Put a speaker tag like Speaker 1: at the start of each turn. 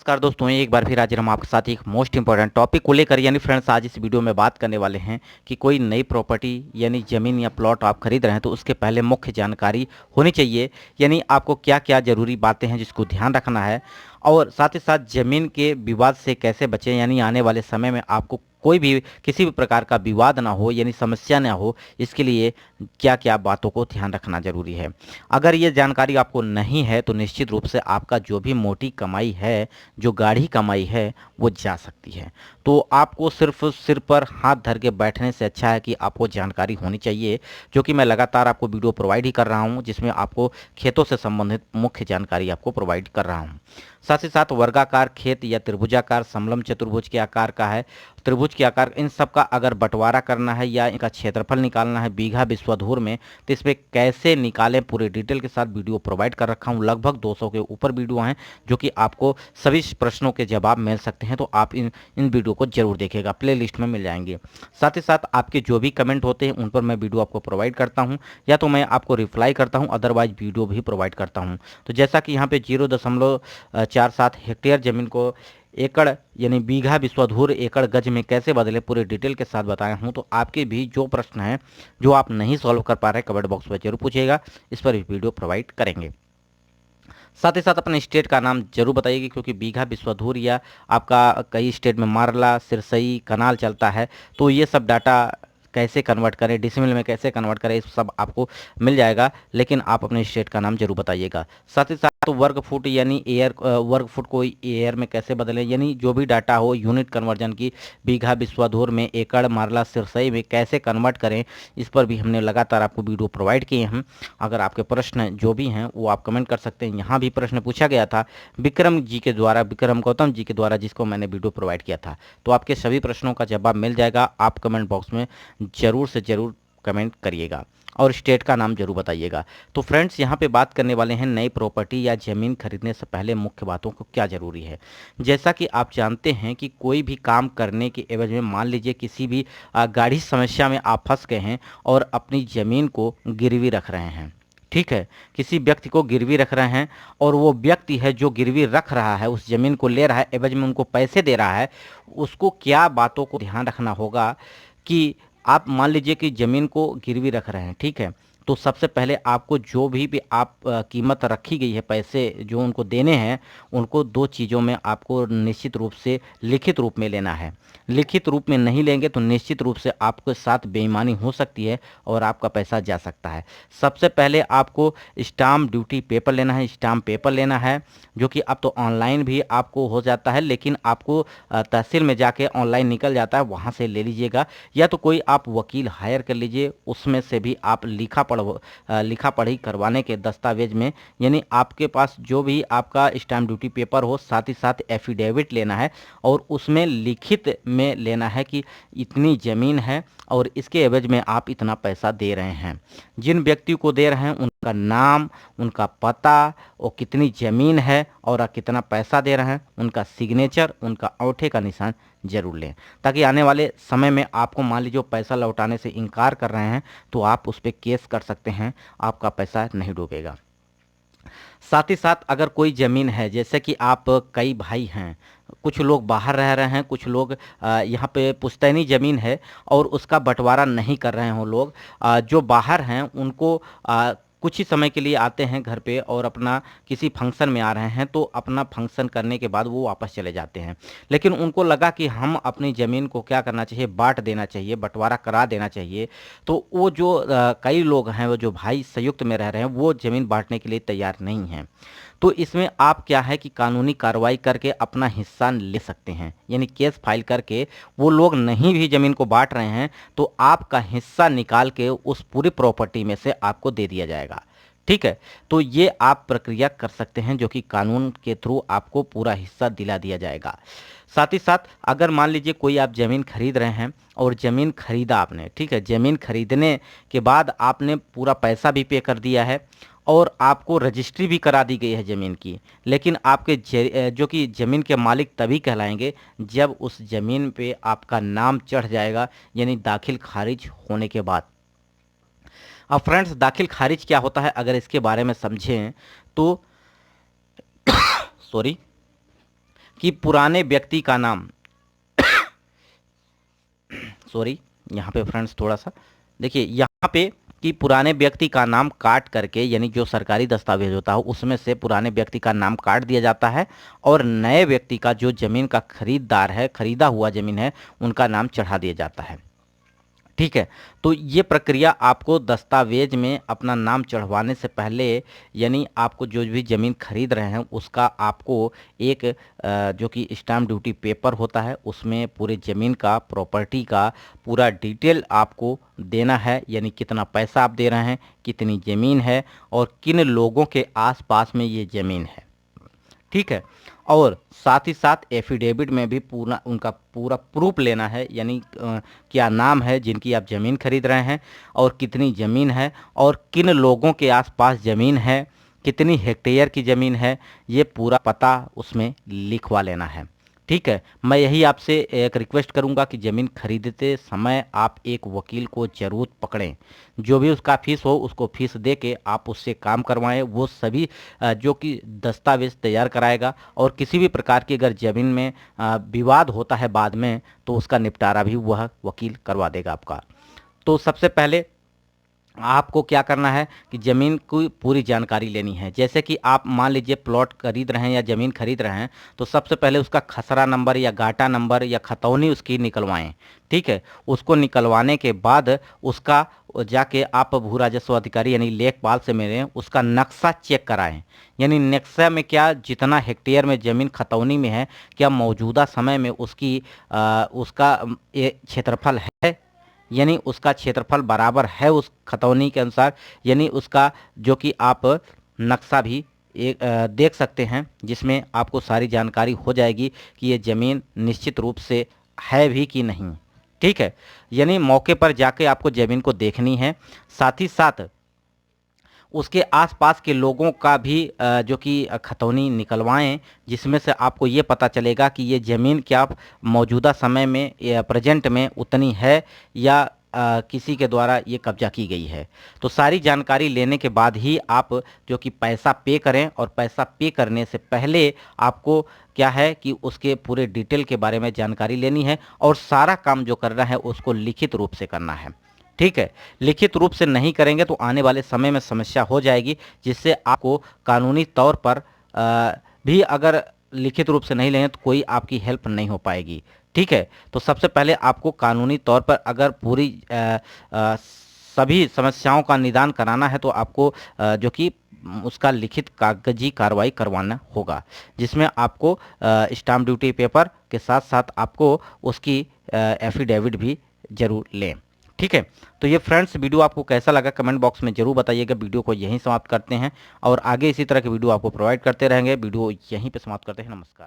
Speaker 1: नमस्कार दोस्तों, एक बार फिर हाजिर हम आपके साथ एक मोस्ट इंपॉर्टेंट टॉपिक को लेकर। यानी फ्रेंड्स, आज इस वीडियो में बात करने वाले हैं कि कोई नई प्रॉपर्टी यानी ज़मीन या प्लॉट आप खरीद रहे हैं तो उसके पहले मुख्य जानकारी होनी चाहिए। यानी आपको क्या क्या ज़रूरी बातें हैं जिसको ध्यान रखना है, और साथ ही साथ ज़मीन के विवाद से कैसे बचें। यानी आने वाले समय में आपको कोई भी किसी भी प्रकार का विवाद ना हो, यानी समस्या ना हो, इसके लिए क्या क्या बातों को ध्यान रखना ज़रूरी है। अगर ये जानकारी आपको नहीं है तो निश्चित रूप से आपका जो भी मोटी कमाई है, जो गाढ़ी कमाई है, वो जा सकती है। तो आपको सिर्फ सिर पर हाथ धर के बैठने से अच्छा है कि आपको जानकारी होनी चाहिए, जो कि मैं लगातार आपको वीडियो प्रोवाइड ही कर रहा हूँ, जिसमें आपको खेतों से संबंधित मुख्य जानकारी आपको प्रोवाइड कर रहा हूँ। साथ ही साथ वर्गाकार खेत या त्रिभुजाकार, समलंब चतुर्भुज के आकार का है, त्रिभुज के आकार, इन सब का अगर बंटवारा करना है या इनका क्षेत्रफल निकालना है बीघा विश्वधूर में, तो इस पर कैसे निकालें पूरे डिटेल के साथ वीडियो प्रोवाइड कर रखा हूँ। लगभग 200 के ऊपर वीडियो हैं जो कि आपको सभी प्रश्नों के जवाब मिल सकते हैं, तो आप इन वीडियो को जरूर देखिएगा, प्ले लिस्ट में मिल जाएंगे। साथ ही साथ आपके जो भी कमेंट होते हैं उन पर मैं वीडियो आपको प्रोवाइड करता हूँ, या तो मैं आपको रिप्लाई करता हूँ, अदरवाइज वीडियो भी प्रोवाइड करता हूँ। तो जैसा कि यहाँ पे 0.47 हेक्टेयर जमीन को एकड़ यानी बीघा विश्वधूर एकड़ गज में कैसे बदले, पूरे डिटेल के साथ बताया हूं। तो आपके भी जो प्रश्न हैं जो आप नहीं सॉल्व कर पा रहे, कमेंट बॉक्स में जरूर पूछिएगा, इस पर वीडियो प्रोवाइड करेंगे। साथ ही साथ अपने स्टेट का नाम जरूर बताइएगा, क्योंकि बीघा विश्वधूर या आपका कई स्टेट में मारला, सिरसई, कनाल चलता है, तो ये सब डाटा कैसे कन्वर्ट करें, डिसिमल में कैसे कन्वर्ट करें, इस सब आपको मिल जाएगा, लेकिन आप अपने स्टेट का नाम जरूर बताइएगा। साथ ही साथ वर्ग फुट यानी एयर, वर्ग फुट को एयर में कैसे बदलें, यानी जो भी डाटा हो यूनिट कन्वर्जन की, बीघा विश्वधूर में, एकड़, मारला, सिरसई में कैसे कन्वर्ट करें, इस पर भी हमने लगातार आपको वीडियो प्रोवाइड किए हैं। अगर आपके प्रश्न जो भी हैं वो आप कमेंट कर सकते हैं। यहाँ भी प्रश्न पूछा गया था विक्रम जी के द्वारा, विक्रम गौतम जी के द्वारा, जिसको मैंने वीडियो प्रोवाइड किया था। तो आपके सभी प्रश्नों का जवाब मिल जाएगा। आप कमेंट बॉक्स में जरूर से जरूर कमेंट करिएगा और स्टेट का नाम जरूर बताइएगा। तो फ्रेंड्स, यहाँ पे बात करने वाले हैं नई प्रॉपर्टी या ज़मीन खरीदने से पहले मुख्य बातों को क्या ज़रूरी है। जैसा कि आप जानते हैं कि कोई भी काम करने के एवज में, मान लीजिए किसी भी गाढ़ी समस्या में आप फंस गए हैं और अपनी ज़मीन को गिरवी रख रहे हैं, ठीक है, किसी व्यक्ति को गिरवी रख रहे हैं, और वो व्यक्ति है जो गिरवी रख रहा है, उस ज़मीन को ले रहा है, एवज में उनको पैसे दे रहा है, उसको क्या बातों को ध्यान रखना होगा कि आप मान लीजिए कि ज़मीन को गिरवी रख रहे हैं, ठीक है, तो सबसे पहले आपको जो भी आप कीमत रखी गई है, पैसे जो उनको देने हैं, उनको दो चीज़ों में आपको निश्चित रूप से लिखित रूप में लेना है। लिखित रूप में नहीं लेंगे तो निश्चित रूप से आपके साथ बेईमानी हो सकती है और आपका पैसा जा सकता है। सबसे पहले आपको स्टाम्प ड्यूटी पेपर लेना है, स्टाम्प पेपर लेना है, जो कि अब तो ऑनलाइन भी आपको हो जाता है, लेकिन आपको तहसील में जाके ऑनलाइन निकल जाता है, वहाँ से ले लीजिएगा, या तो कोई आप वकील हायर कर लीजिए, उसमें से भी आप लिखा पढ़ी करवाने के दस्तावेज में, यानी आपके पास जो भी आपका स्टाम्प ड्यूटी पेपर हो, साथ ही साथ एफिडेविट लेना है, और उसमें लिखित में लेना है कि इतनी ज़मीन है और इसके एवज में आप इतना पैसा दे रहे हैं। जिन व्यक्ति को दे रहे हैं उनका नाम, उनका पता, और कितनी ज़मीन है और आप कितना पैसा दे रहे हैं, उनका सिग्नेचर, उनका अंगूठे का निशान जरूर लें, ताकि आने वाले समय में आपको मान लीजिए पैसा लौटाने से इनकार कर रहे हैं तो आप उस पर केस कर सकते हैं, आपका पैसा नहीं डूबेगा। साथ ही साथ अगर कोई ज़मीन है, जैसे कि आप कई भाई हैं, कुछ लोग बाहर रह रहे हैं, कुछ लोग यहाँ पे पुश्तैनी ज़मीन है और उसका बंटवारा नहीं कर रहे हों लोग, जो बाहर हैं उनको कुछ ही समय के लिए आते हैं घर पे और अपना किसी फंक्शन में आ रहे हैं, तो अपना फंक्शन करने के बाद वो वापस चले जाते हैं, लेकिन उनको लगा कि हम अपनी ज़मीन को क्या करना चाहिए, बांट देना चाहिए, बंटवारा करा देना चाहिए। तो वो जो कई लोग हैं, वो जो भाई संयुक्त में रह रहे हैं, वो ज़मीन बांटने के लिए तैयार नहीं हैं। तो इसमें आप क्या है कि कानूनी कार्रवाई करके अपना हिस्सा ले सकते हैं, यानी केस फाइल करके वो लोग नहीं भी ज़मीन को बांट रहे हैं तो आपका हिस्सा निकाल के उस पूरी प्रॉपर्टी में से आपको दे दिया जाएगा, ठीक है। तो ये आप प्रक्रिया कर सकते हैं, जो कि कानून के थ्रू आपको पूरा हिस्सा दिला दिया जाएगा। साथ ही साथ अगर मान लीजिए कोई आप ज़मीन खरीद रहे हैं और ज़मीन खरीदा आपने, ठीक है, ज़मीन खरीदने के बाद आपने पूरा पैसा भी पे कर दिया है और आपको रजिस्ट्री भी करा दी गई है ज़मीन की, लेकिन आपके जो कि ज़मीन के मालिक तभी कहलाएंगे जब उस ज़मीन पे आपका नाम चढ़ जाएगा, यानी दाखिल खारिज होने के बाद। अब फ्रेंड्स, दाखिल खारिज क्या होता है अगर इसके बारे में समझें तो सॉरी, कि पुराने व्यक्ति का नाम सॉरी, यहाँ पे फ्रेंड्स थोड़ा सा देखिए, यहाँ पे कि पुराने व्यक्ति का नाम काट करके, यानी जो सरकारी दस्तावेज होता है उसमें से पुराने व्यक्ति का नाम काट दिया जाता है और नए व्यक्ति का, जो जमीन का खरीदार है, खरीदा हुआ जमीन है, उनका नाम चढ़ा दिया जाता है। ठीक है, तो ये प्रक्रिया आपको दस्तावेज में अपना नाम चढ़वाने से पहले, यानी आपको जो भी ज़मीन खरीद रहे हैं उसका आपको एक जो कि स्टैम्प ड्यूटी पेपर होता है, उसमें पूरे ज़मीन का, प्रॉपर्टी का पूरा डिटेल आपको देना है, यानी कितना पैसा आप दे रहे हैं, कितनी ज़मीन है और किन लोगों के आसपास में ये ज़मीन है। ठीक है, और साथ ही साथ एफिडेविट में भी पूरा उनका पूरा प्रूफ लेना है, यानी क्या नाम है जिनकी आप ज़मीन खरीद रहे हैं और कितनी ज़मीन है और किन लोगों के आसपास ज़मीन है, कितनी हेक्टेयर की ज़मीन है, ये पूरा पता उसमें लिखवा लेना है। ठीक है, मैं यही आपसे एक रिक्वेस्ट करूंगा कि ज़मीन खरीदते समय आप एक वकील को ज़रूर पकड़ें, जो भी उसका फ़ीस हो उसको फ़ीस दे के आप उससे काम करवाएं। वो सभी जो कि दस्तावेज़ तैयार कराएगा और किसी भी प्रकार की अगर ज़मीन में विवाद होता है बाद में, तो उसका निपटारा भी वह वकील करवा देगा आपका। तो सबसे पहले आपको क्या करना है कि ज़मीन की पूरी जानकारी लेनी है। जैसे कि आप मान लीजिए प्लॉट खरीद रहे हैं या ज़मीन खरीद रहे हैं, तो सबसे पहले उसका खसरा नंबर या गाटा नंबर या खतौनी उसकी निकलवाएं। ठीक है, उसको निकलवाने के बाद उसका जाके आप भू राजस्व अधिकारी यानी लेखपाल से मिलें, उसका नक्शा चेक कराएं। यानी नक्शा में क्या जितना हेक्टेयर में ज़मीन खतौनी में है, क्या मौजूदा समय में उसका ये क्षेत्रफल है, यानी उसका क्षेत्रफल बराबर है उस खतौनी के अनुसार, यानी उसका जो कि आप नक्शा भी एक देख सकते हैं, जिसमें आपको सारी जानकारी हो जाएगी कि ये ज़मीन निश्चित रूप से है भी कि नहीं। ठीक है, यानी मौके पर जाके आपको ज़मीन को देखनी है। साथ ही साथ उसके आसपास के लोगों का भी जो कि खतौनी निकलवाएं, जिसमें से आपको ये पता चलेगा कि ये ज़मीन क्या मौजूदा समय में या प्रेजेंट में उतनी है या किसी के द्वारा ये कब्जा की गई है। तो सारी जानकारी लेने के बाद ही आप जो कि पैसा पे करें, और पैसा पे करने से पहले आपको क्या है कि उसके पूरे डिटेल के बारे में जानकारी लेनी है और सारा काम जो करना है उसको लिखित रूप से करना है। ठीक है, लिखित रूप से नहीं करेंगे तो आने वाले समय में समस्या हो जाएगी, जिससे आपको कानूनी तौर पर भी अगर लिखित रूप से नहीं लेंगे तो कोई आपकी हेल्प नहीं हो पाएगी। ठीक है, तो सबसे पहले आपको कानूनी तौर पर अगर पूरी सभी समस्याओं का निदान कराना है तो आपको जो कि उसका लिखित कागजी कार्रवाई करवाना होगा, जिसमें आपको स्टाम्प ड्यूटी पेपर के साथ साथ आपको उसकी एफिडेविट भी जरूर लें। ठीक है, तो ये फ्रेंड्स वीडियो आपको कैसा लगा कमेंट बॉक्स में जरूर बताइएगा। वीडियो को यहीं समाप्त करते हैं और आगे इसी तरह के वीडियो आपको प्रोवाइड करते रहेंगे। वीडियो यहीं पे समाप्त करते हैं। नमस्कार।